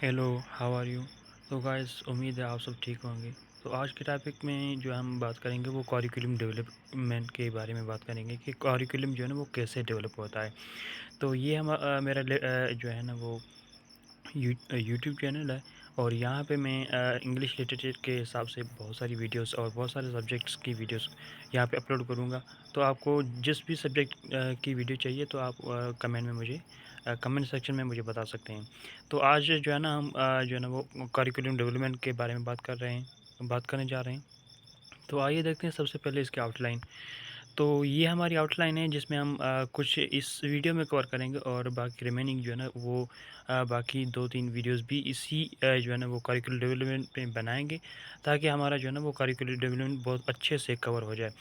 Hello, how are you? तो guys उम्मीद है आप सब ठीक होंगे। तो आज के टॉपिक में जो हम बात करेंगे वो करिकुलम डेवलपमेंट के बारे में बात करेंगे कि करिकुलम जो है ना वो कैसे डेवलप होता है। तो ये मेरा जो है ना वो यूट्यूब चैनल है और यहाँ पे मैं इंग्लिश लिटरेचर के हिसाब से बहुत सारी वीडियोस और बहुत सारे सब्जेक्ट्स की वीडियोस यहाँ पे अपलोड करूँगा। तो आपको जिस भी सब्जेक्ट की वीडियो चाहिए तो आप कमेंट सेक्शन में मुझे बता सकते हैं। तो आज जो है ना हम जो है ना वो करिकुलम डेवलपमेंट के बारे में बात करने जा रहे हैं। तो आइए देखते हैं सबसे पहले इसकी आउटलाइन। तो ये हमारी आउटलाइन है जिसमें हम कुछ इस वीडियो में कवर करेंगे और बाकी रिमेनिंग जो है ना वो बाकी 2-3 वीडियोस भी इसी जो है ना वो करिकुलर डेवलपमेंट पे बनाएंगे ताकि हमारा जो है ना वो करिकुलर डेवलपमेंट बहुत अच्छे से कवर हो जाए।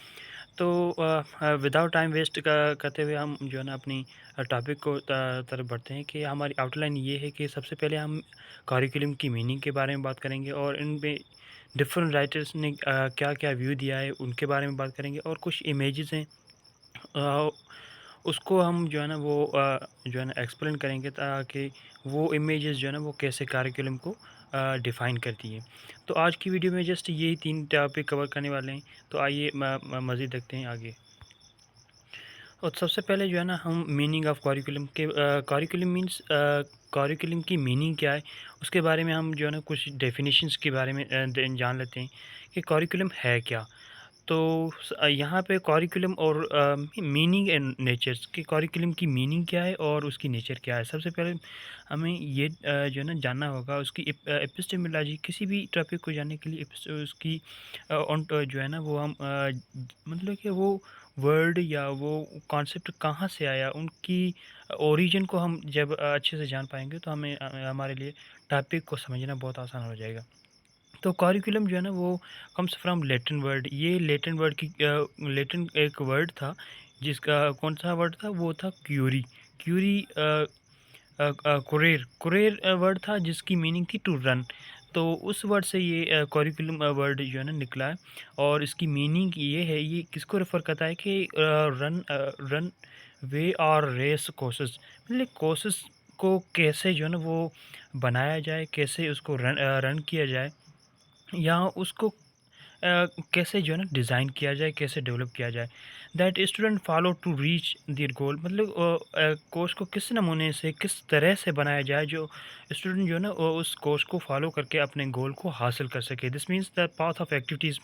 तो विदाउट टाइम वेस्ट करते हुए हम जो है ना अपनी टॉपिक को तरफ बढ़ते हैं कि हमारी आउटलाइन ये है कि सबसे पहले हम करिकुलम की मीनिंग के बारे में बात करेंगे और इन पे डिफरेंट राइटर्स ने क्या-क्या व्यू दिया है उनके बारे में बात करेंगे और कुछ इमेजेस हैं अ, उसको हम जो है ना वो जो है ना एक्सप्लेन करेंगे ताकि वो इमेजेस जो है ना वो कैसे करिकुलम को डिफ़ाइन करती है। तो आज की वीडियो में जस्ट यही 3 टॉपिक कवर करने वाले हैं। तो आइए मज़ीद देखते हैं आगे। और सबसे पहले जो है ना हम meaning of curriculum curriculum means curriculum की मीनिंग क्या है उसके बारे में हम जो है ना कुछ डेफिनेशंस के बारे में जान लेते हैं कि करिकुलम है क्या। तो यहाँ पे करिकुलम और मीनिंग एंड नेचर्स कि करिकुलम की मीनिंग क्या है और उसकी नेचर क्या है। सबसे पहले हमें ये जो है ना जानना होगा उसकी एपिस्टेमोलॉजी किसी भी टॉपिक को जानने के लिए उसकी जो है ना वो हम मतलब कि वो वर्ड या वो कॉन्सेप्ट कहाँ से आया उनकी ओरिजिन को हम जब अच्छे से जान पाएंगे तो हमारे लिए टॉपिक को समझना बहुत आसान हो जाएगा। तो करिकुलम जो है ना वो कम्स फ्रॉम लैटिन वर्ड। ये लैटिन एक वर्ड था जिसका कौन सा वर्ड था वो था क्यूरी। क्यूरी कुरेर कुरेर वर्ड था जिसकी मीनिंग थी टू रन। तो उस वर्ड से ये करिकुलम वर्ड जो है ना निकला है और इसकी मीनिंग ये है ये किसको रेफर करता है कि रन वे और रेस कोर्सेज मतलब कोर्सेज को कैसे जो है ना वो बनाया जाए कैसे उसको रन किया जाए या उसको कैसे जो है ना डिज़ाइन किया जाए, कैसे डेवलप किया जाए। That student follow to reach their goal मतलब कोर्स को किस नमूने से, किस तरह से बनाया जाए जो स्टूडेंट जो है ना उस कोर्स को फॉलो करके अपने गोल को हासिल कर सके। This means the path of activities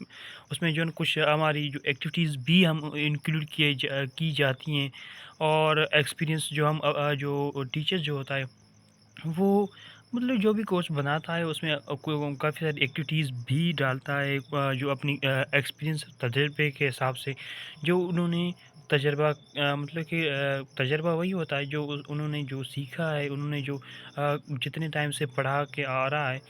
उसमें जो है ना कुछ हमारी जो एक्टिविटीज़ भी हम इंक्लूड की जाती हैं और एक्सपीरियंस जो जो टीचर जो होता है वो मतलब जो भी कोच बनाता है उसमें काफ़ी सारी एक्टिविटीज़ भी डालता है जो अपनी एक्सपीरियंस तजर्बे के हिसाब से जो उन्होंने मतलब कि तजर्बा वही होता है जो उन्होंने जो सीखा है उन्होंने जो जितने टाइम से पढ़ा के आ रहा है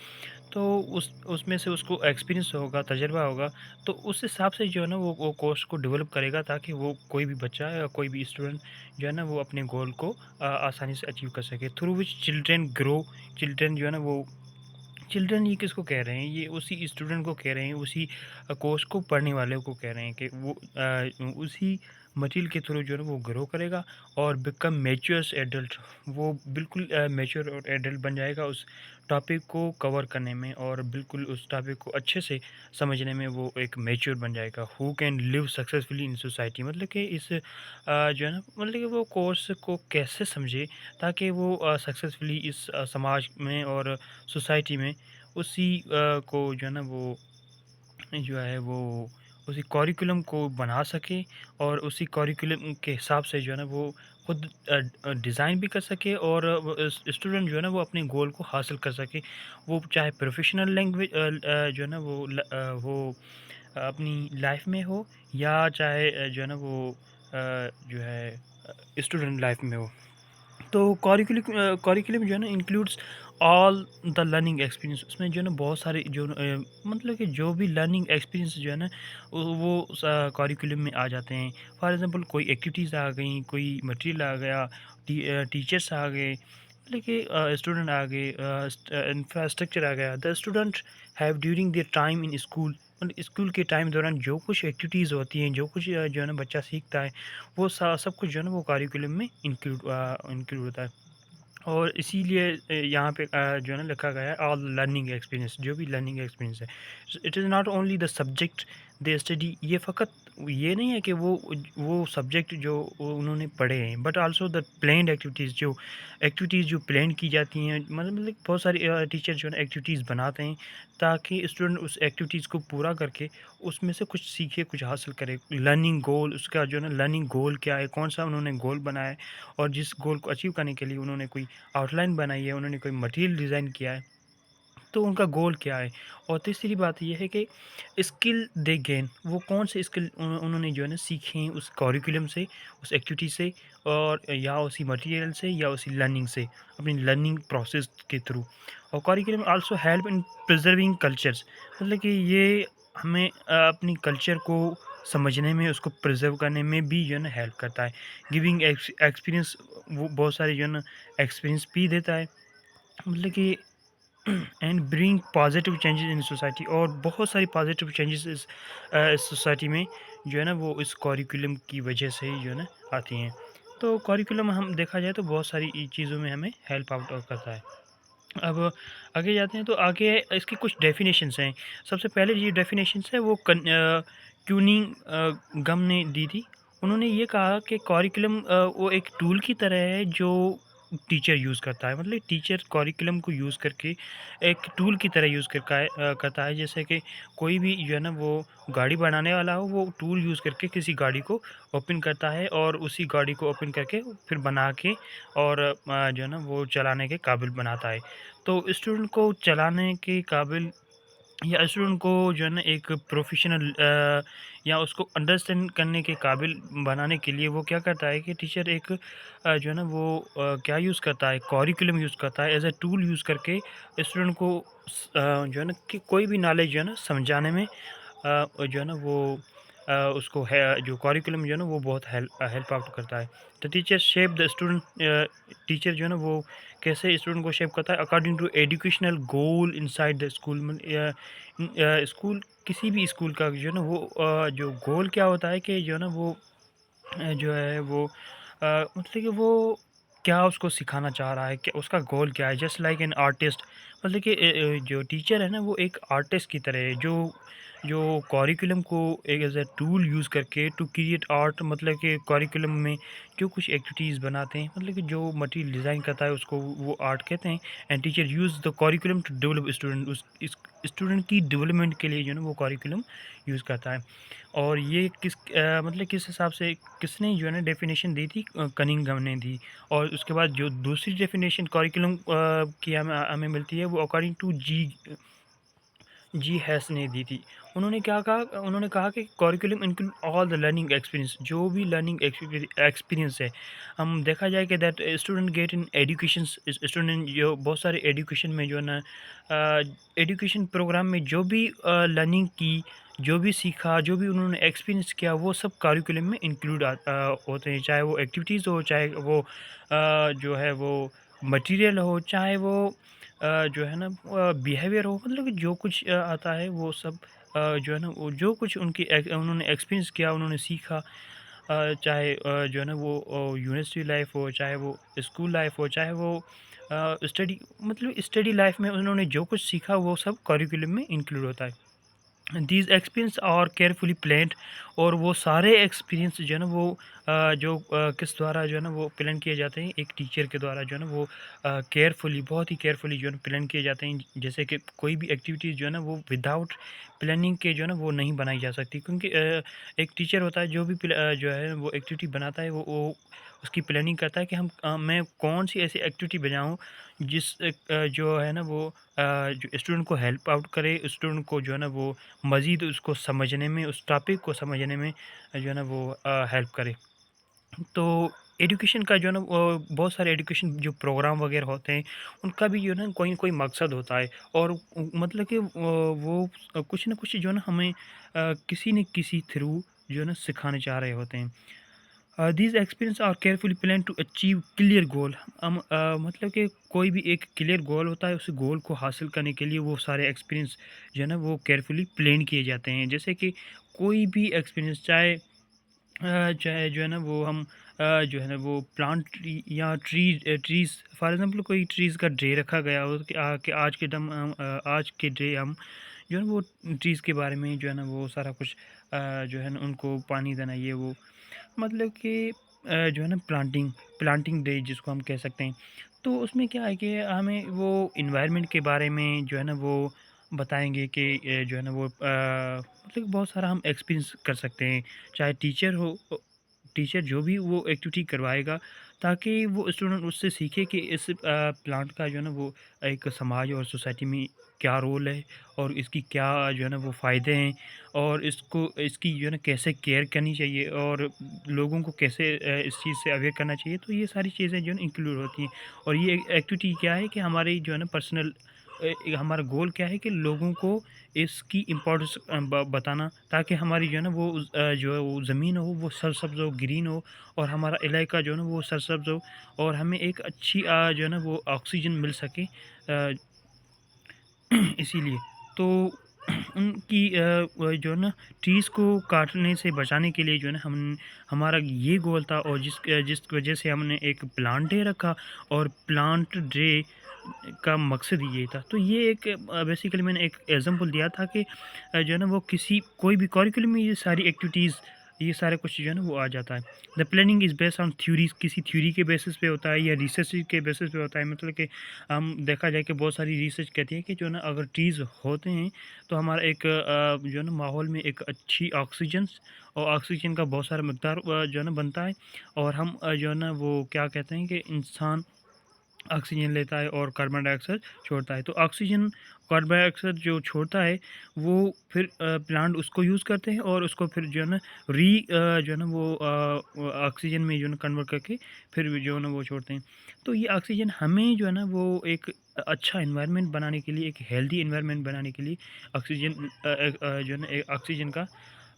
तो उस उसमें से उसको एक्सपीरियंस होगा, तजुर्बा होगा, तो उस हिसाब से जो है ना वो कोर्स को डेवलप करेगा ताकि वो कोई भी बच्चा या कोई भी स्टूडेंट जो है ना वो अपने गोल को आसानी से अचीव कर सके। Through which children grow children जो है ना वो चिल्ड्रन ये किसको कह रहे हैं? ये उसी स्टूडेंट को कह रहे हैं, उसी कोर्स को पढ़ने वाले को कह रहे हैं कि वो उसी मटेरियल के थ्रू जो है ना वो ग्रो करेगा और बिकम मैच्योर्स एडल्ट वो बिल्कुल मैच्योर और एडल्ट बन जाएगा उस टॉपिक को कवर करने में और बिल्कुल उस टॉपिक को अच्छे से समझने में वो एक मैच्योर बन जाएगा। हू can live successfully in society मतलब कि जो है ना मतलब कि वो कोर्स को कैसे समझे ताकि वो सक्सेसफुली इस समाज में और सोसाइटी में उसी को जो है ना वो जो है वो उसी करिकुलम को बना सके और उसी करिकुलम के हिसाब से जो है ना वो खुद डिज़ाइन भी कर सके और स्टूडेंट जो है ना वो अपने गोल को हासिल कर सके। वो चाहे प्रोफेशनल जो है ना वो अपनी लाइफ में हो या चाहे जो है ना वो जो है स्टूडेंट लाइफ में हो। तो करिकुलम जो है ना includes all the learning experience उसमें जो है ना बहुत सारे मतलब कि जो भी लर्निंग एक्सपीरियंस जो है ना वो करिकुलम में आ जाते हैं। फॉर एग्जांपल कोई एक्टिविटीज़ आ गई कोई मटेरियल आ गया टीचर्स आ गए मतलब कि स्टूडेंट आ गए इंफ्रास्ट्रक्चर आ गया the student have during their time in school मतलब स्कूल के टाइम दौरान जो कुछ एक्टिविटीज़ होती हैं जो कुछ जो है ना बच्चा सीखता है वो सब कुछ जो है ना वो करिकुलम में इंक्लूड होता है। और इसीलिए यहाँ पे जो है ना लिखा गया है ऑल लर्निंग एक्सपीरियंस, जो भी लर्निंग एक्सपीरियंस है। It is not only the subject they study, ये फ़कत ये नहीं है कि वो सब्जेक्ट जो उन्होंने पढ़े हैं, but also the planned activities, जो एक्टिविटीज़ जो प्लान की जाती हैं, मतलब बहुत सारे टीचर जो है ना एक्टिविटीज़ बनाते हैं ताकि स्टूडेंट उस एक्टिविटीज़ को पूरा करके उसमें से कुछ सीखे, कुछ हासिल करे। लर्निंग गोल, उसका जो है ना लर्निंग गोल क्या है, कौन सा उन्होंने गोल बनाया है, और जिस गोल को अचीव करने के लिए उन्होंने कोई आउटलाइन बनाई है, उन्होंने कोई मटेरियल डिज़ाइन किया है, तो उनका गोल क्या है। और तीसरी बात ये है कि स्किल दे गेन, वो कौन से स्किल उन्होंने जो है ना सीखे हैं उस करिकुलम से, उस एक्टिविटी से, और या उसी मटेरियल से, या उसी लर्निंग से, अपनी लर्निंग प्रोसेस के थ्रू। और curriculum also help in preserving cultures, मतलब कि ये हमें अपनी कल्चर को समझने में, उसको प्रिजर्व करने में भी जो है ना हेल्प करता है। गिविंग एक्सपीरियंस, वो बहुत सारे जो है ना एक्सपीरियंस भी देता है, मतलब कि and bring positive changes in society, और बहुत सारी पॉजिटिव चेंजेस इस सोसाइटी में जो है ना वो इस करिकुलम की वजह से ही जो है ना आती हैं। तो करिकुलम हम देखा जाए तो बहुत सारी चीज़ों में हमें हेल्प आउट करता है। अब आगे जाते हैं तो आगे इसकी कुछ डेफिनेशंस हैं। सबसे पहले ये डेफिनेशंस है वो क्यूनिंग गम ने दी थी। उन्होंने ये कहा कि करिकुलम वो एक टूल की तरह है जो टीचर यूज़ करता है। मतलब टीचर करिकुलम को यूज़ करके एक टूल की तरह यूज़ करता है। जैसे कि कोई भी जो है ना वो गाड़ी बनाने वाला हो, वो टूल यूज़ करके किसी गाड़ी को ओपन करता है, और उसी गाड़ी को ओपन करके फिर बना के और जो है ना वो चलाने के काबिल बनाता है। तो स्टूडेंट को चलाने के काबिल, या स्टूडेंट को जो है ना एक प्रोफेशनल या उसको अंडरस्टैंड करने के काबिल बनाने के लिए वो क्या करता है कि टीचर एक जो है ना वो क्या यूज़ करता है, करिकुलम यूज़ करता है, एज अ टूल यूज़ करके स्टूडेंट को जो है ना कि कोई भी नॉलेज जो है ना समझाने में जो है ना वो उसको है, जो करिकुलम जो है ना वो बहुत हेल्प आउट करता है। The teacher shape the student, teacher जो है ना वो कैसे स्टूडेंट को शेप करता है according to educational goal inside the school. School, किसी भी स्कूल का जो है ना वो जो गोल क्या होता है कि जो है ना वो जो है वो मतलब कि वो क्या उसको सिखाना चाह रहा है, क्या उसका गोल क्या है। जस्ट लाइक एन आर्टिस्ट, मतलब कि जो टीचर है ना वो एक आर्टिस्ट की तरह है, जो जो करिकुलम को एक एज अ टूल यूज़ करके टू क्रिएट आर्ट, मतलब कि करिकुलम में जो कुछ एक्टिविटीज़ बनाते हैं, मतलब कि जो मटेरियल डिज़ाइन करता है उसको वो आर्ट कहते हैं। And teacher use the curriculum to develop student, उस स्टूडेंट की डेवलपमेंट के लिए जो है ना वो करिकुलम यूज़ करता है। और ये मतलब किस हिसाब से किसने जो है ना डेफ़िनेशन दी थी, कनिंघम ने दी। और उसके बाद जो दूसरी डेफ़िनेशन करिकुलम की हमें हमें मिलती है वो अकॉर्डिंग टू जी हैस ने दी थी। उन्होंने क्या कहा, उन्होंने कहा कि curriculum include all the learning experience, जो भी लर्निंग एक्सपीरियंस है। हम देखा जाए कि that student get in education, student जो बहुत सारे एजुकेशन में जो है ना एजुकेशन प्रोग्राम में जो भी लर्निंग की, जो भी सीखा, जो भी उन्होंने एक्सपीरियंस किया, वो सब करिकुलम में इंक्लूड होते हैं। चाहे वो एक्टिविटीज़ हो, चाहे वो जो है वो मटेरियल हो, चाहे वो जो है ना बिहेवियर हो, मतलब कि जो कुछ आता है वो सब जो है ना वो जो कुछ उन्होंने एक्सपीरियंस किया, उन्होंने सीखा, चाहे जो है ना वो यूनिवर्सिटी लाइफ हो, चाहे वो स्कूल लाइफ हो, चाहे वो स्टडी, मतलब स्टडी लाइफ में उन्होंने जो कुछ सीखा वो सब करिकुलम में इंक्लूड होता है। दीज एक्सपीरियंस और केयरफुली प्लान्ड, और वो सारे एक्सपीरियंस जो है ना वो जो किस द्वारा जो है ना वो प्लान किए जाते हैं, एक टीचर के द्वारा जो है ना वो केयरफुली, बहुत ही केयरफुली जो है ना प्लान किए जाते हैं। जैसे कि कोई भी एक्टिविटीज़ जो है ना वो विदाउट प्लानिंग के जो है ना वो नहीं बनाई जा सकती, क्योंकि एक टीचर होता है जो भी जो है वो एक्टिविटी बनाता है, वो उसकी प्लानिंग करता है कि मैं कौन सी ऐसी एक्टिविटी बनाऊँ जो है ना वो जो स्टूडेंट को हेल्प आउट करे, स्टूडेंट को जो है ना वो मज़ीद उसको समझने में, उस टॉपिक को समझने में जो है ना वो हेल्प करे। तो एजुकेशन का जो है ना वो बहुत सारे एजुकेशन जो प्रोग्राम वगैरह होते हैं, उनका भी जो है ना कोई न कोई मकसद होता है। और मतलब कि वो कुछ न कुछ जो है ना हमें किसी न किसी थ्रू जो है ना सिखाने चाह रहे होते हैं। These experience are carefully plan to achieve clear goal. हम मतलब कि कोई भी एक क्लियर गोल होता है, उस गोल को हासिल करने के लिए वो सारे एक्सपीरियंस जो है ना वो केयरफुली प्लान किए जाते हैं। जैसे कि कोई भी एक्सपीरियंस, चाहे जो है ना वो हम जो है ना वो प्लांट ट्री या ट्रीज़ फॉर एग्ज़ाम्पल कोई ट्रीज़ का ट्रे रखा गया हो कि आज के डे हम जो है ना वो ट्रीज़ के बारे में जो है ना वो सारा कुछ जो है ना उनको पानी देना ये वो मतलब कि जो है ना प्लांटिंग डे जिसको हम कह सकते हैं। तो उसमें क्या है कि हमें वो एनवायरनमेंट के बारे में जो है ना वो बताएँगे कि जो है ना वो मतलब बहुत सारा हम एक्सपीरियंस कर सकते हैं। चाहे टीचर जो भी वो एक्टिविटी करवाएगा ताकि वो स्टूडेंट उससे सीखे कि इस प्लांट का जो है ना वो एक समाज और सोसाइटी में क्या रोल है और इसकी क्या जो है ना वो फ़ायदे हैं और इसकी जो है ना कैसे केयर करनी चाहिए और लोगों को कैसे इस चीज़ से अवेयर करना चाहिए। तो ये सारी चीज़ें जो है ना इंक्लूड होती हैं और ये एक्टिविटी क्या है कि हमारी जो है ना पर्सनल हमारा गोल क्या है कि लोगों को इसकी इम्पोर्टेंस बताना ताकि हमारी जो है ना वो जो है वो ज़मीन हो वो सरसब्ज़ हो, ग्रीन हो और हमारा इलाका जो है ना वो सरसब्ज़ हो और हमें एक अच्छी जो है ना वो ऑक्सीजन मिल सके इसीलिए। तो उनकी जो है ना ट्रीज़ को काटने से बचाने के लिए जो है ना हम हमारा ये गोल था और जिस वजह से हमने एक प्लांट डे रखा और प्लांट डे का मकसद ये था। तो ये एक बेसिकली मैंने एक एग्ज़ाम्पल दिया था कि जो है ना वो कोई भी करिकुलम में ये सारी एक्टिविटीज़ ये सारा कुछ जो है ना वो आ जाता है। The planning is based on theories किसी थ्योरी के बेसिस पे होता है या रिसर्च के बेसिस पे होता है। मतलब कि हम देखा जाए कि बहुत सारी रिसर्च कहती है कि जो है ना अगर ट्रीज़ होते हैं तो हमारा एक जो है ना माहौल में एक अच्छी ऑक्सीजन का बहुत सारा मकदार जो है ना बनता है और हम जो है ना वो क्या कहते हैं कि इंसान ऑक्सीजन लेता है और कार्बन डाइऑक्साइड छोड़ता है। तो ऑक्सीजन, कार्बन डाइऑक्साइड जो छोड़ता है, वो फिर प्लांट उसको यूज़ करते हैं और उसको फिर जो है ना जो है ना वो ऑक्सीजन में जो है ना कन्वर्ट करके फिर जो है ना वो छोड़ते हैं। तो ये ऑक्सीजन हमें जो है ना वो एक अच्छा एनवायरनमेंट बनाने के लिए, एक हेल्दी एनवायरनमेंट बनाने के लिए जो है ना ऑक्सीजन का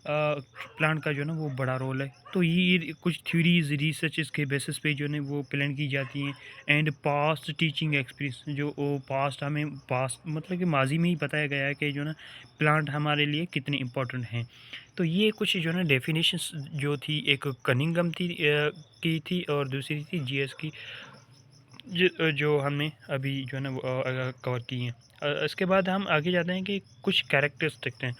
प्लांट का जो है ना वो बड़ा रोल है। तो ये कुछ थ्योरीज़ रिसर्चेज़ के बेसिस पे जो है ना वो प्लान की जाती हैं एंड पास्ट टीचिंग एक्सपीरियंस जो वो पास्ट मतलब कि माज़ी में ही बताया गया है कि जो है ना प्लांट हमारे लिए कितने इम्पोर्टेंट हैं। तो ये कुछ जो है ना डेफिनेशंस जो थी एक कनिंघम की थी और दूसरी थी जीएस की जो हमने अभी जो है ना वो कवर की हैं। इसके बाद हम आगे जाते हैं कि कुछ कैरेक्टर्स देखते हैं।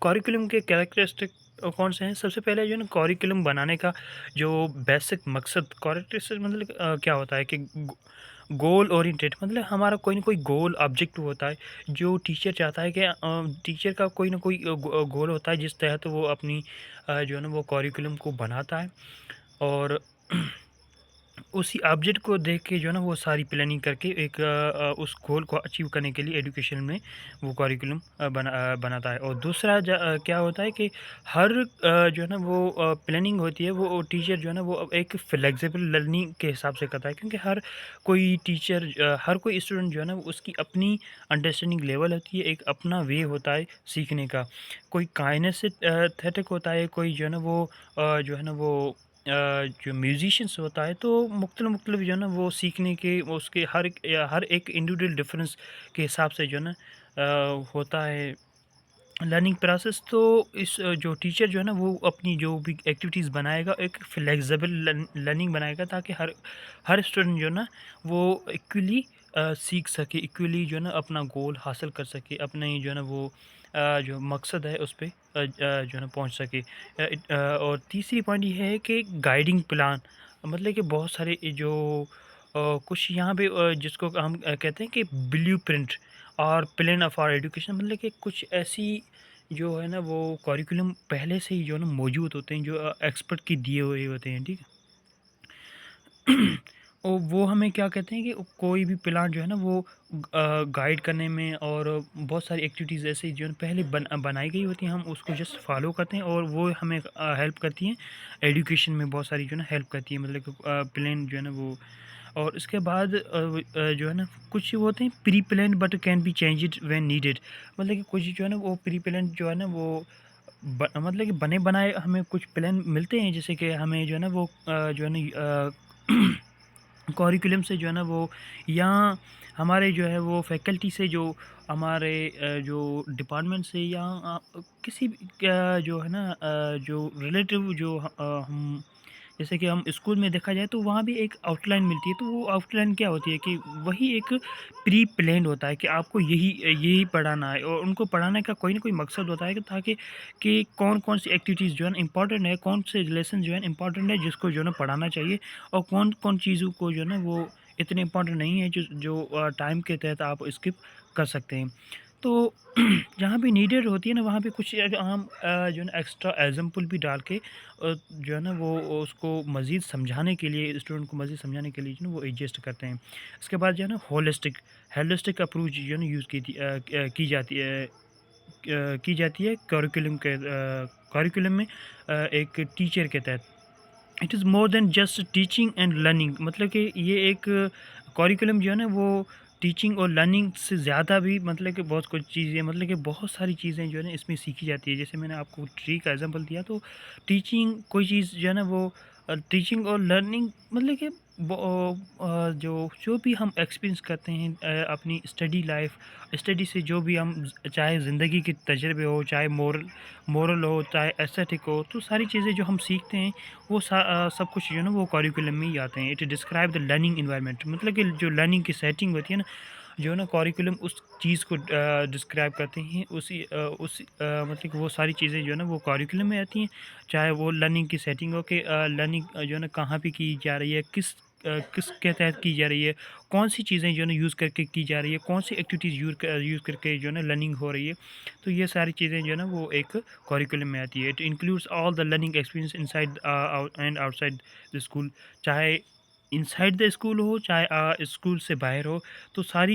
करिकुलम के कैरेक्टरिस्टिक कौन से हैं? सबसे पहले जो है ना करिकुलम बनाने का जो बेसिक मकसद कैरेक्टरिस्टिक मतलब क्या होता है कि गोल ओरिएंटेड मतलब हमारा कोई ना कोई गोल ऑब्जेक्टिव होता है जो टीचर चाहता है कि टीचर का कोई ना कोई गोल होता है जिस तहत वो अपनी जो है ना वो करिकुलम को बनाता है और उसी ऑब्जेक्ट को देख के जो है ना वो सारी प्लानिंग करके एक उस गोल को अचीव करने के लिए एजुकेशन में वो करिकुलम बनाता है और दूसरा क्या होता है कि हर जो है ना वो प्लानिंग होती है वो टीचर जो है ना वो एक फ्लेक्सिबल लर्निंग के हिसाब से करता है क्योंकि हर कोई स्टूडेंट जो है ना उसकी अपनी अंडरस्टैंडिंग लेवल होती है एक अपना वे होता है सीखने का कोई काइनेस्थेटिक होता है कोई जो है ना वो जो है ना वो जो म्यूजिशियंस होता है तो मुख्तलिफ जो है ना वो सीखने के उसके हर एक इंडिविजुअल डिफरेंस के हिसाब से जो है ना होता है लर्निंग प्रोसेस। तो जो टीचर जो है ना वो अपनी जो भी एक्टिविटीज़ बनाएगा एक फ्लेक्सिबल लर्निंग बनाएगा ताकि हर हर स्टूडेंट जो है ना वो इक्वली सीख सके इक्वली जो है ना अपना गोल हासिल कर सके अपने जो है ना वो जो मकसद है उस पे जो है ना पहुंच सके। और तीसरी पॉइंट ये है कि गाइडिंग प्लान मतलब कि बहुत सारे जो कुछ यहाँ पे जिसको हम कहते हैं कि ब्लूप्रिंट और प्लान ऑफ आवर एजुकेशन मतलब कि कुछ ऐसी जो है ना वो करिकुलम पहले से ही जो है ना मौजूद होते हैं जो एक्सपर्ट की दिए हुए होते हैं ठीक है। और वो हमें क्या कहते हैं कि कोई भी प्लान जो है ना वो गाइड करने में और बहुत सारी एक्टिविटीज़ ऐसी जो है ना पहले बनाई गई होती हैं हम उसको जस्ट फॉलो करते हैं और वो हमें हेल्प करती हैं एजुकेशन में बहुत सारी जो है ना हेल्प करती है मतलब कि प्लान जो है ना वो और इसके बाद जो है ना कुछ वो होते हैं pre plan but can be change it when needed मतलब कि कुछ जो है ना वो प्री प्लान जो है ना वो मतलब कि बने बनाए हमें कुछ प्लान मिलते हैं जैसे कि हमें जो है ना वो जो है ना करिकुलम से जो है ना वो या हमारे जो है वो फैकल्टी से जो हमारे जो डिपार्टमेंट से या किसी भी जो है ना जो रिलेटिव जो हम जैसे कि हम स्कूल में देखा जाए तो वहाँ भी एक आउटलाइन मिलती है, तो वो आउटलाइन क्या होती है कि वही एक प्री प्लान्ड होता है कि आपको यही यही पढ़ाना है, और उनको पढ़ाने का कोई ना कोई मकसद होता है कि ताकि कि कौन-कौन सी एक्टिविटीज़ जो है ना इम्पोर्टेंट है, कौन से लेसन जो है इम्पोर्टेंट है जिसको जो है ना पढ़ाना चाहिए, और कौन-कौन चीज़ों को जो है ना वो इतने इम्पोर्टेंट नहीं है जो जो टाइम के तहत आप स्किप कर सकते हैं। तो जहाँ भी नीडेड होती है ना, वहाँ पे कुछ हम जो है ना एक्स्ट्रा एग्ज़ाम्पल भी डाल के जो है ना वो उसको मज़ीद समझाने के लिए, स्टूडेंट को मज़ीद समझाने के लिए जो है ना वो एडजस्ट करते हैं। उसके बाद जो है ना होलिस्टिक अप्रोच जो है ना यूज़ की जाती है करिकुलम में एक टीचर के तहत। It is more than just teaching and learning, मतलब कि ये एक करिकुलम जो है ना वो टीचिंग और लर्निंग से ज़्यादा भी, मतलब कि बहुत कुछ चीज़ें, मतलब कि बहुत सारी चीज़ें जो है ना इसमें सीखी जाती है। जैसे मैंने आपको ट्री का एग्जांपल दिया, तो टीचिंग कोई चीज़ जो है ना वो टीचिंग और लर्निंग मतलब कि जो जो भी हम एक्सपीरियंस करते हैं अपनी स्टडी से, जो भी हम चाहे ज़िंदगी के तजर्बे हो, चाहे मोरल हो, चाहे एस्थेटिक हो, तो सारी चीज़ें जो हम सीखते हैं वो सब कुछ जो है ना वो करिकुलम में ही आते हैं। It describe the learning environment, मतलब कि जो लर्निंग की सेटिंग होती है ना, जो है ना करिकुलम उस चीज़ को डिस्क्राइब करते हैं। मतलब कि वो सारी चीज़ें जो है ना वो करिकुलम में आती हैं। चाहे वो लर्निंग की सेटिंग हो कि लर्निंग जो है ना कहाँ पे की जा रही है, किसके तहत की जा रही है, कौन-सी चीज़ें जो है ना यूज़ करके की जा रही है, कौन-सी एक्टिविटीज़ यूज़ करके जो है ना लर्निंग हो रही है। तो ये सारी चीज़ें जो है ना वो एक करिकुलम में आती है। It includes all the learning experience inside and outside the school, चाहे इनसाइड द स्कूल हो, चाहे स्कूल से बाहर हो। तो सारा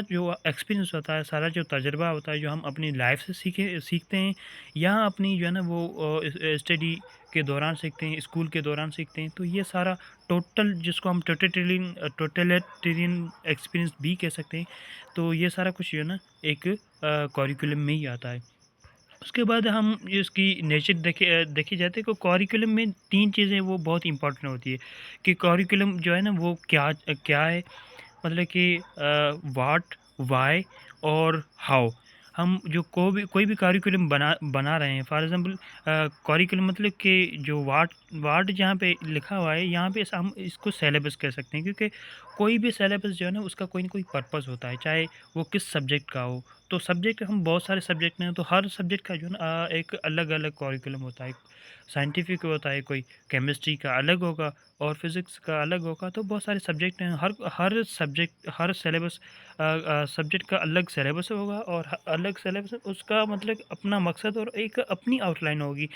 जो एक्सपीरियंस होता है, सारा जो तजुर्बा होता है, जो हम अपनी लाइफ से सीखते हैं, या अपनी जो है ना वो स्टडी के दौरान सीखते हैं, स्कूल के दौरान सीखते हैं, तो ये सारा टोटल, जिसको हम टोटलिटेरियन एक्सपीरियंस भी कह सकते हैं। तो ये सारा कुछ जो है ना एक करिकुलम में ही आता है। उसके बाद हम इसकी नेचर देखी जाती है कि करिकुलम में 3 चीज़ें वो बहुत इम्पोर्टेंट होती है कि करिकुलम जो है ना वो क्या है, मतलब कि व्हाट, व्हाई और हाउ। हम जो कोई भी करिकुलम बना बना रहे हैं, फॉर एग्ज़ाम्पल करिकुलम मतलब कि जो व्हाट व्हाट जहाँ पे लिखा हुआ है, यहाँ पे हम इसको सिलेबस कह सकते हैं, क्योंकि कोई भी सिलेबस जो है ना उसका कोई न कोई पर्पस होता है, चाहे वो किस सब्जेक्ट का हो। तो सब्जेक्ट हम बहुत सारे सब्जेक्ट हैं, तो हर सब्जेक्ट का जो है ना एक अलग-अलग करिकुलम होता है। साइंटिफिक होता है, कोई केमिस्ट्री का अलग होगा और फिज़िक्स का अलग होगा, तो बहुत सारे सब्जेक्ट हैं। हर सब्जेक्ट का अलग सिलेबस होगा, और अलग सिलेबस उसका मतलब अपना मकसद और एक अपनी आउटलाइन होगी,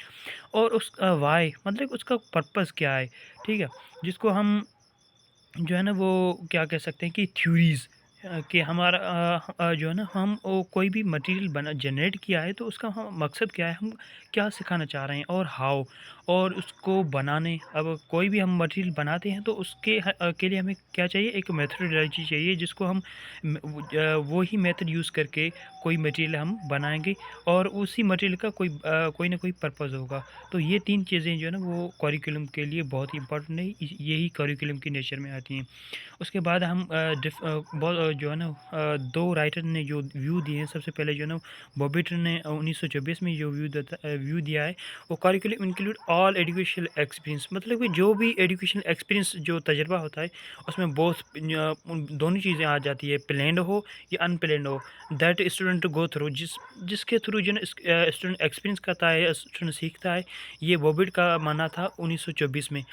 और उसका व्हाय मतलब उसका पर्पस क्या है, ठीक है? जिसको हम जो है ना वो क्या कह सकते हैं कि थ्योरीज़, कि हमारा जो है ना हम कोई भी मटेरियल बना जनरेट किया है, तो उसका मकसद क्या है, हम क्या सिखाना चाह रहे हैं, और हाउ, और उसको बनाने, अब कोई भी हम मटेरियल बनाते हैं तो के लिए हमें क्या चाहिए, एक मेथोडोलॉजी चाहिए, जिसको हम वो ही मेथड यूज़ करके कोई मटेरियल हम बनाएंगे, और उसी मटेरियल का कोई ना कोई पर्पज़ होगा। तो ये 3 चीज़ें जो है ना वो करिकुलम के लिए बहुत ही इम्पोर्टेंट है, यही करिकुलम की नेचर में आती हैं। उसके बाद हम जो है ना 2 राइटर ने जो व्यू दिए हैं, सबसे पहले जो है ना बॉबिटर ने 1924 में जो व्यू दिया है, वो curriculum include all educational experience, मतलब कि जो भी एजुकेशनल एक्सपीरियंस जो तजुर्बा होता है, उसमें उन दोनों चीज़ें आ जाती है, प्लेन्ड हो या अनप्लेन्ड हो, दैट स्टूडेंट गो थ्रू, जिसके थ्रू जो है ना स्टूडेंट एक्सपीरियंस करता है, स्टूडेंट सीखता है। ये बॉबिट का मानना था 1924 में।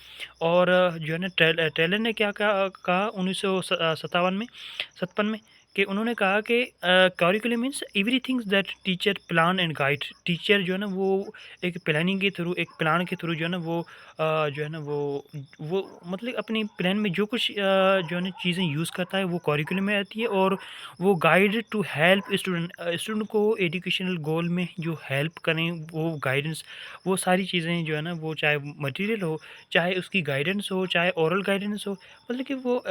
और जो है ना टेलर ने क्या कहा 1957 में 57 में, कि उन्होंने कहा कि curriculum means everything that teacher plan and guide. Teacher जो है ना वो एक प्लानिंग के थ्रू, एक प्लान के थ्रू जो है ना वो जो है ना वो मतलब अपनी प्लान में जो कुछ जो है ना चीज़ें यूज़ करता है, वो करिकुलम में आती है, और वो गाइड टू हेल्प स्टूडेंट को एजुकेशनल गोल में जो हेल्प करें, वो गाइडेंस, वो सारी चीज़ें जो है ना वो चाहे मटेरियल हो, चाहे उसकी गाइडेंस हो, चाहे ओरल गाइडेंस हो, मतलब कि वो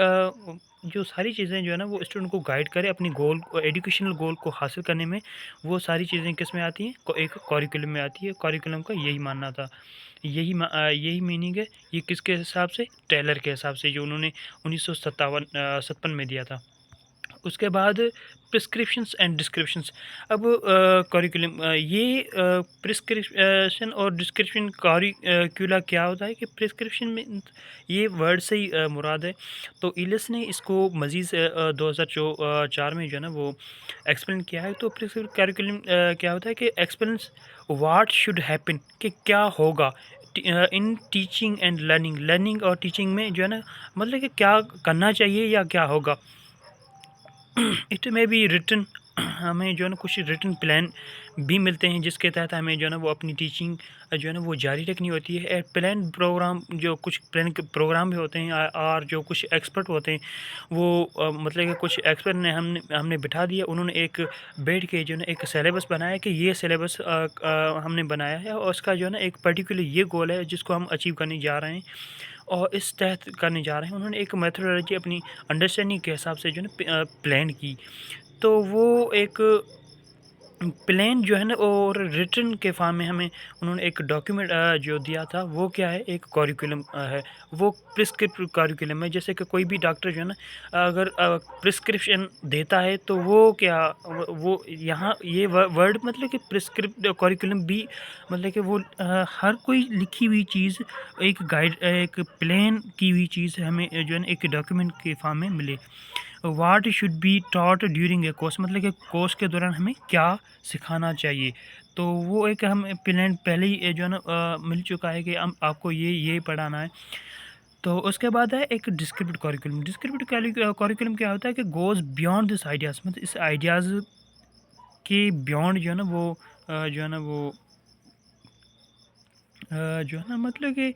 जो सारी चीज़ें जो है ना वो स्टूडेंट को गाइड करे अपनी एजुकेशनल गोल को हासिल करने में, वो सारी चीज़ें किस में आती हैं, एक करिकुलम में आती है। करिकुलम का यही मानना था, यही मीनिंग है। ये किसके हिसाब से, टेलर के हिसाब से, जो उन्होंने 1957 57 में दिया था। उसके बाद प्रिस्क्रिप्शंस एंड डिस्क्रिप्शंस। अब करिकुलम ये प्रिस्क्रिप्शन और डिस्क्रिप्शन करिकुला क्या होता है कि प्रिस्क्रिप्शन में ये वर्ड से ही मुराद है। तो इलिस ने इसको मज़ीद 2004 में जो है ना वो एक्सप्लेन किया है। तो प्रिस्क्रिप्टिव करिकुलम क्या होता है कि एक्सप्लेन्स व्हाट शुड हैपन, कि क्या होगा in teaching and learning. Learning और टीचिंग में जो है ना मतलब कि क्या करना चाहिए या क्या होगा। इट में भी रिटन, हमें जो है ना कुछ रिटन प्लान भी मिलते हैं जिसके तहत हमें जो है ना वो अपनी टीचिंग जो है ना वो जारी रखनी होती है। प्लान प्रोग्राम, जो कुछ प्लान प्रोग्राम भी होते हैं और जो कुछ एक्सपर्ट होते हैं वो मतलब कि कुछ एक्सपर्ट ने हमने हमने बिठा दिया, उन्होंने एक बैठ के जो है ना एक सिलेबस बनाया कि ये सिलेबस हमने बनाया है और उसका जो है ना एक पर्टिकुलर ये गोल है जिसको हम अचीव करने जा रहे हैं और इस तहत करने जा रहे हैं। उन्होंने एक मेथोडोलॉजी अपनी अंडरस्टैंडिंग के हिसाब से जो है ना प्लान की। तो वो एक प्लान जो है ना और रिटन के फॉर्म में हमें उन्होंने एक डॉक्यूमेंट जो दिया था वो क्या है, एक करिकुलम है। वो प्रिस्क्रिप्टिव करिकुलम है। जैसे कि कोई भी डॉक्टर जो है ना अगर प्रिस्क्रिप्शन देता है तो वो क्या वो यहाँ ये वर्ड मतलब कि प्रिस्क्रिप्टिव करिकुलम भी मतलब कि वो हर कोई लिखी हुई चीज़, एक गाइड, एक प्लान की हुई चीज़ हमें जो है ना एक डॉक्यूमेंट के फॉर्म में मिले। What should be taught during a course, मतलब कि कोर्स के दौरान हमें क्या सिखाना चाहिए। तो वो एक हम प्लान पहले ही जो है ना मिल चुका है कि हम आपको ये पढ़ाना है। तो उसके बाद है एक डिस्क्रिप्टिव करिकुलम। डिस्क्रिप्टिव करिकुलम क्या होता है कि गोज़ बियॉन्ड दिस आइडियाज़, मतलब इस आइडियाज़ के बियॉन्ड जो है ना वो जो है ना वो जो है ना मतलब कि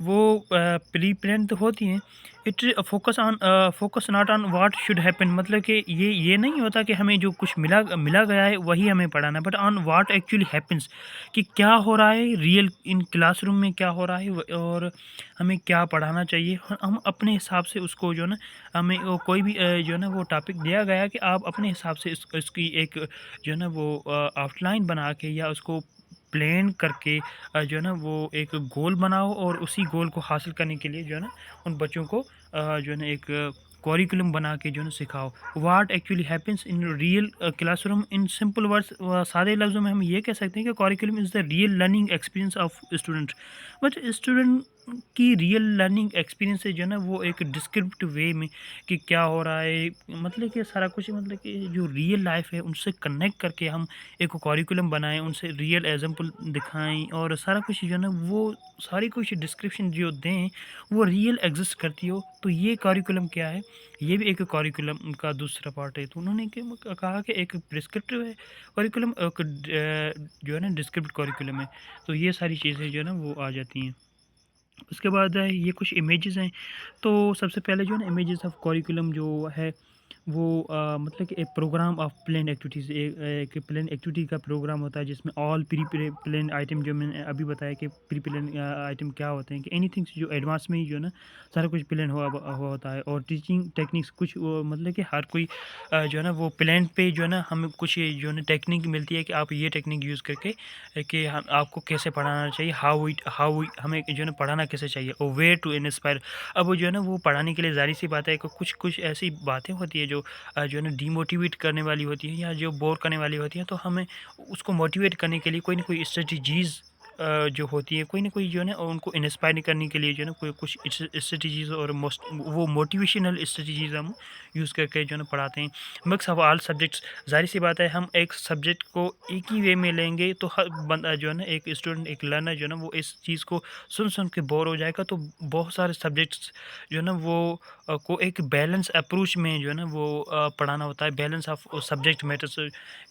वो प्री प्लान तो होती हैं। It focus not on what should happen, मतलब कि ये नहीं होता कि हमें जो कुछ मिला मिला गया है वही हमें पढ़ाना है, but on what actually happens, कि क्या हो रहा है रियल इन क्लासरूम में, क्या हो रहा है और हमें क्या पढ़ाना चाहिए। हम अपने हिसाब से उसको जो है ना हमें वो कोई भी जो है ना वो टॉपिक दिया गया है कि आप अपने हिसाब से इसकी एक जो है ना वो आउटलाइन बना के या उसको प्लान करके जो है ना वो एक गोल बनाओ और उसी गोल को हासिल करने के लिए जो है ना उन बच्चों को जो है ना एक करिकुलम बना के जो है ना सिखाओ। What actually happens in real classroom, in simple words, सादे लफ्ज़ों में हम ये कह सकते हैं कि curriculum is the real learning experience of student. But student की रियल लर्निंग एक्सपीरियंस से जो है ना वो एक डिस्क्रिप्टिव वे में कि क्या हो रहा है, मतलब कि सारा कुछ, मतलब कि जो रियल लाइफ है उनसे कनेक्ट करके हम एक करिकुलम बनाएँ, उनसे रियल एग्ज़ाम्पल दिखाएँ और सारा कुछ जो है ना वो सारी कुछ डिस्क्रिप्शन जो दें वो रियल एग्ज़िस्ट करती हो। तो ये करिकुलम क्या है, ये भी एक करिकुलम का दूसरा पार्ट है। तो उन्होंने कहा कि एक प्रिस्क्रिप्टिव है करिकुलम, एक जो है ना डिस्क्रिप्टिव करिकुलम है। तो ये सारी चीज़ें जो है ना वो आ जाती हैं। उसके बाद है ये कुछ इमेजेस हैं। तो सबसे पहले जो है ना इमेजेस ऑफ करिकुलम जो है वो मतलब कि एक प्रोग्राम ऑफ प्लान एक्टिविटीज़, एक प्लान एक्टिविटी का प्रोग्राम होता है जिसमें ऑल प्री प्लान आइटम, जो मैंने अभी बताया कि प्री प्लान आइटम क्या होते हैं, कि एनीथिंग जो एडवांस में ही जो है ना सारा कुछ प्लान हुआ होता है। और टीचिंग टेक्निक्स कुछ मतलब कि हर कोई जो है ना वो प्लान पे जो है ना हमें कुछ जो है ना टेक्निक मिलती है कि आप ये टेक्निक यूज़ करके कि हम आपको कैसे पढ़ाना चाहिए, हाउ हमें जो है ना पढ़ाना कैसे चाहिए और वे टू इंस्पायर। अब वो जो है ना वो पढ़ाने के लिए ज़ाहिर-सी बात है कि कुछ कुछ ऐसी बातें होती है जो जो है ना डीमोटिवेट करने वाली होती है या जो बोर करने वाली होती है। तो हमें उसको मोटिवेट करने के लिए कोई ना कोई स्ट्रेटजीज़ जो होती है, कोई ना कोई जो है ना उनको इंस्पायर करने के लिए जो है ना कोई कुछ स्ट्रेटजीज़ और मोस्ट वो मोटिवेशनल स्ट्रेटजीज़ हम यूज़ करके जो है ना पढ़ाते हैं। मिक्स ऑफ ऑल सब्जेक्ट्स, ज़ाहिर-सी बात है हम एक सब्जेक्ट को एक ही वे में लेंगे तो हर बंदा जो है ना एक स्टूडेंट, एक लर्नर जो है ना वो इस चीज़ को सुन-सुन के बोर हो जाएगा। तो बहुत सारे सब्जेक्ट्स जो है ना वो को एक बैलेंस अप्रोच में जो है ना वो पढ़ाना होता है। बैलेंस ऑफ सब्जेक्ट मैटर्स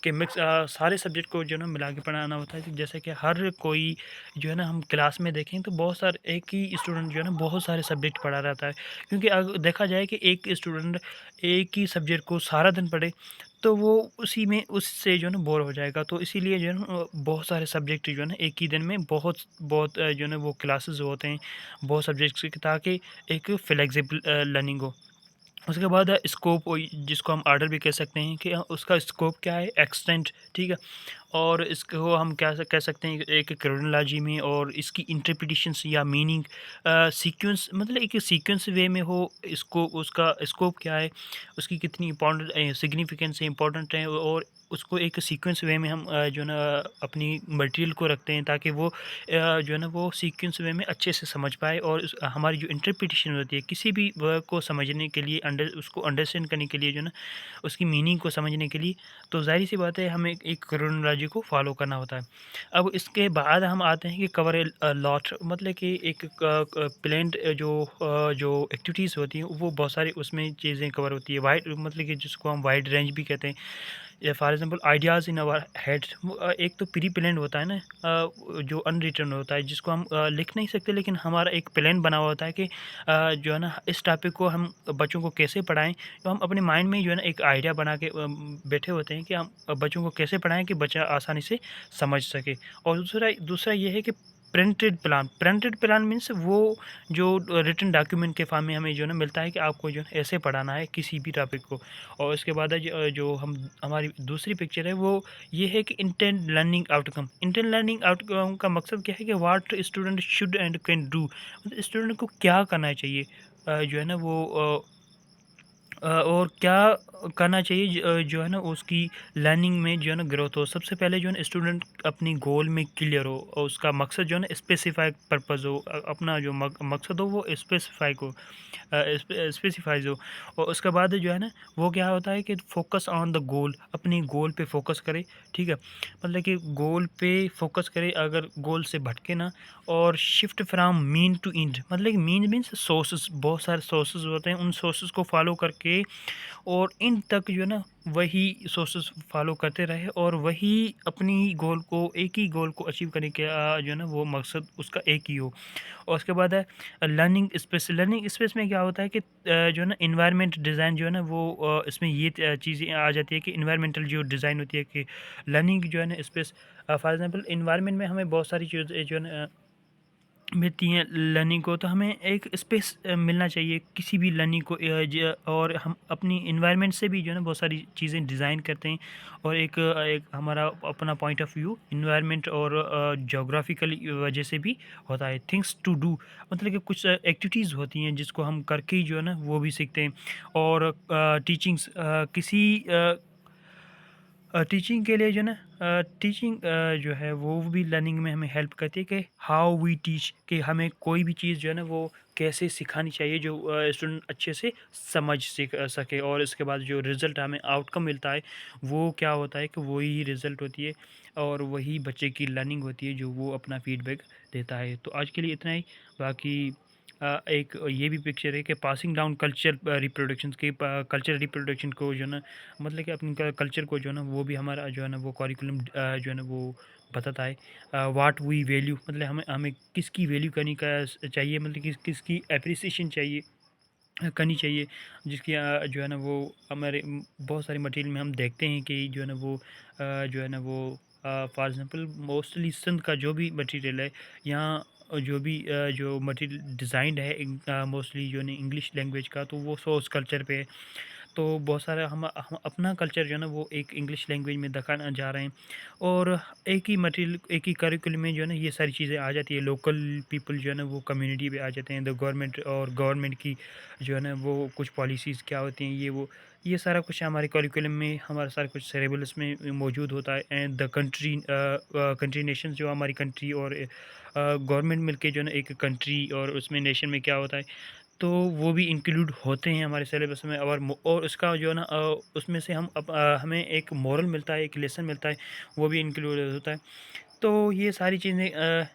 के मिक्स सारे सब्जेक्ट को जो है ना मिला के पढ़ाना होता है। कि जैसे कि हर कोई जो है ना हम क्लास में देखें तो बहुत सारे एक ही स्टूडेंट जो है ना बहुत सारे सब्जेक्ट पढ़ा रहता है। क्योंकि अगर देखा जाए कि एक स्टूडेंट एक ही सब्जेक्ट को सारा दिन पढ़े तो वो उसी में उससे जो है ना बोर हो जाएगा। तो इसीलिए जो है ना बहुत सारे सब्जेक्ट जो है ना एक ही दिन में बहुत बहुत जो है ना वो क्लासेस होते हैं बहुत सब्जेक्ट्स की, ताकि एक फ्लेक्सिबल लर्निंग हो। उसके बाद है स्कोप, जिसको हम आर्डर भी कह सकते हैं कि उसका स्कोप क्या है, एक्सटेंट, ठीक है। और इसको हम क्या कह सकते हैं एक क्रोनोलॉजी में, और इसकी इंटरप्रिटेशंस या मीनिंग सीक्वेंस, मतलब एक सीक्वेंस वे में हो, इसको उसका स्कोप क्या है, उसकी कितनी इम्पोर्टेंट सिग्निफिकेंस है, इम्पोर्टेंट है, और उसको एक सीक्वेंस वे में हम जो है ना अपनी मटेरियल को रखते हैं, ताकि वो जो है ना वो सीक्वेंस वे में अच्छे से समझ पाए, और हमारी जो इंटरप्रिटेशन होती है किसी भी वर्ड को समझने के लिए, उसको अंडरस्टैंड करने के लिए, जो है ना उसकी मीनिंग को समझने के लिए, तो ज़ाहिर-सी बात है हमें एक क्रोनोलॉजी को फ़ॉलो करना होता है। अब इसके बाद हम आते हैं कि कवर लॉट, मतलब कि एक प्लान्ड जो एक्टिविटीज़ होती हैं वो बहुत सारी उसमें चीज़ें कवर होती है। वाइड मतलब कि जिसको हम वाइड रेंज भी कहते हैं, या for example ideas in our head. एक तो प्री प्लान्ड होता है ना, जो अनरिटन होता है, जिसको हम लिख नहीं सकते, लेकिन हमारा एक प्लान बना हुआ होता है कि जो है ना इस टॉपिक को हम बच्चों को कैसे पढ़ाएँ। तो हम अपने माइंड में जो है ना एक आइडिया बना के बैठे होते हैं कि हम बच्चों को कैसे पढ़ाएँ कि बच्चा आसानी से समझ सके। और दूसरा दूसरा ये है कि प्रिंटेड प्लान मीन्स वो जो रिटन डॉक्यूमेंट के फॉर्म में हमें जो है ना मिलता है कि आपको जो है ऐसे पढ़ाना है किसी भी टॉपिक को। और उसके बाद है जो हम हमारी दूसरी पिक्चर है वो ये है कि इंटेंट लर्निंग आउटकम का मकसद क्या है कि what student should and can do, मतलब स्टूडेंट को क्या करना चाहिए, जो है ना वो और क्या करना चाहिए, जो है ना उसकी लर्निंग में जो है ना ग्रोथ हो। सबसे पहले जो है ना स्टूडेंट अपनी गोल में क्लियर हो, और उसका मकसद जो है ना स्पेसिफाइड पर्पस हो, अपना जो मकसद हो वो स्पेसिफाइड हो, स्पेसिफाइज हो। और उसके बाद जो है ना वो क्या होता है कि फोकस ऑन द गोल, अपनी गोल पे फोकस करे। ठीक है, मतलब कि गोल पे फोकस करे, अगर गोल से भटके ना। और shift from mean to end, मतलब कि मीन मीन्स सोर्सेस, बहुत सारे सोर्सेस होते हैं, उन सोर्सेस को फॉलो करके और इन तक जो है ना वही सोर्सेस फॉलो करते रहे, और वही अपनी गोल को, एक ही गोल को अचीव करने के जो है ना वो मकसद उसका एक ही हो। और उसके बाद है लर्निंग स्पेस में क्या होता है कि जो है ना इन्वायरमेंट डिज़ाइन जो है ना वो इसमें ये चीज़ें आ जाती है कि इन्वायरमेंटल जो डिज़ाइन होती है कि लर्निंग जो है ना स्पेस, फॉर एग्जांपल इन्वायरमेंट में हमें बहुत सारी चीज़ें जो है ना मिलती हैं लर्निंग को, तो हमें एक स्पेस मिलना चाहिए किसी भी लर्निंग को, और हम अपनी इन्वायरमेंट से भी जो है ना बहुत सारी चीज़ें डिज़ाइन करते हैं। और एक हमारा अपना पॉइंट ऑफ व्यू इन्वायरमेंट और जोग्राफिकल वजह से भी होता है। थिंग्स टू डू, मतलब कि कुछ एक्टिविटीज़ होती हैं जिसको हम करके ही जो है ना वो भी सीखते हैं। और टीचिंग्स किसी टीचिंग के लिए जो है ना टीचिंग जो है वो भी लर्निंग में हमें हेल्प करती है कि हाउ वी टीच, कि हमें कोई भी चीज़ जो है ना वो कैसे सिखानी चाहिए जो स्टूडेंट अच्छे से समझ सके। और इसके बाद जो रिज़ल्ट हमें आउटकम मिलता है वो क्या होता है कि वही रिज़ल्ट होती है, और वही बच्चे की लर्निंग होती है जो वो अपना फीडबैक देता है। तो आज के लिए इतना ही। बाकी एक ये भी पिक्चर है कि पासिंग डाउन कल्चर रिप्रोडक्शन के कल्चर रिप्रोडक्शन को जो है ना, मतलब कि अपने कल्चर को जो है ना वो भी हमारा जो है ना वो करिकुलम जो है ना वो बताता है। व्हाट वी वैल्यू, मतलब हमें हमें किसकी वैल्यू करने का चाहिए, मतलब किसकी एप्रिसिएशन चाहिए, करनी चाहिए, जिसकी जो है ना वो हमारे बहुत सारे मटेरियल में हम देखते हैं कि जो है ना वो जो है ना वो फॉर एग्जांपल मोस्टली सिंध का जो भी मटेरियल है, यहाँ जो भी जो मटेरियल डिज़ाइंड है मोस्टली जो है ना इंग्लिश लैंग्वेज का, तो वो सोर्स कल्चर पे है। तो बहुत सारा हम अपना कल्चर जो है ना वो एक इंग्लिश लैंग्वेज में दिखाना जा रहे हैं। और एक ही मटेरियल, एक ही करिकुलम में जो है ना ये सारी चीज़ें आ जाती है। लोकल पीपल जो है ना वो कम्युनिटी पे आ जाते हैं, द गवर्नमेंट, और गवर्नमेंट की जो है ना वो कुछ पॉलिसीज़ क्या होती हैं, ये सारा कुछ हमारे करिकुलम में, हमारा सारा कुछ सिलेबस में मौजूद होता है। एंड द कंट्री नेशन, जो हमारी कंट्री और गवर्नमेंट मिलके जो है ना एक कंट्री, और उसमें नेशन में क्या होता है, तो वो भी इंक्लूड होते हैं हमारे सिलेबस में। और उसका जो है ना उसमें से हमें एक मोरल मिलता है, एक लेसन मिलता है, वो भी इंक्लूड होता है। तो ये सारी चीज़ें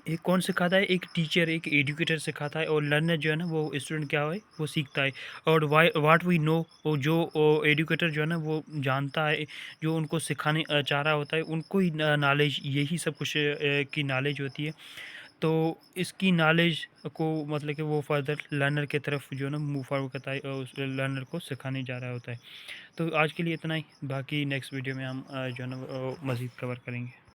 ये कौन सिखाता है, एक टीचर, एक एजुकेटर सिखाता है, और लर्नर जो है ना वो स्टूडेंट क्या है वो सीखता है। और वाई व्हाट वी नो, वो जो एजुकेटर जो है ना वो जानता है, जो उनको सिखाने चाह रहा होता है, उनको ही नॉलेज, यही सब कुछ की नॉलेज होती है। तो इसकी नॉलेज को, मतलब कि वो फर्दर लर्नर की तरफ जो है ना मूव फॉरवर्ड करता है, और उस लर्नर को सिखाने जा रहा होता है। तो आज के लिए इतना ही, बाकी नेक्स्ट वीडियो में हम जो है ना मज़ीद कवर करेंगे।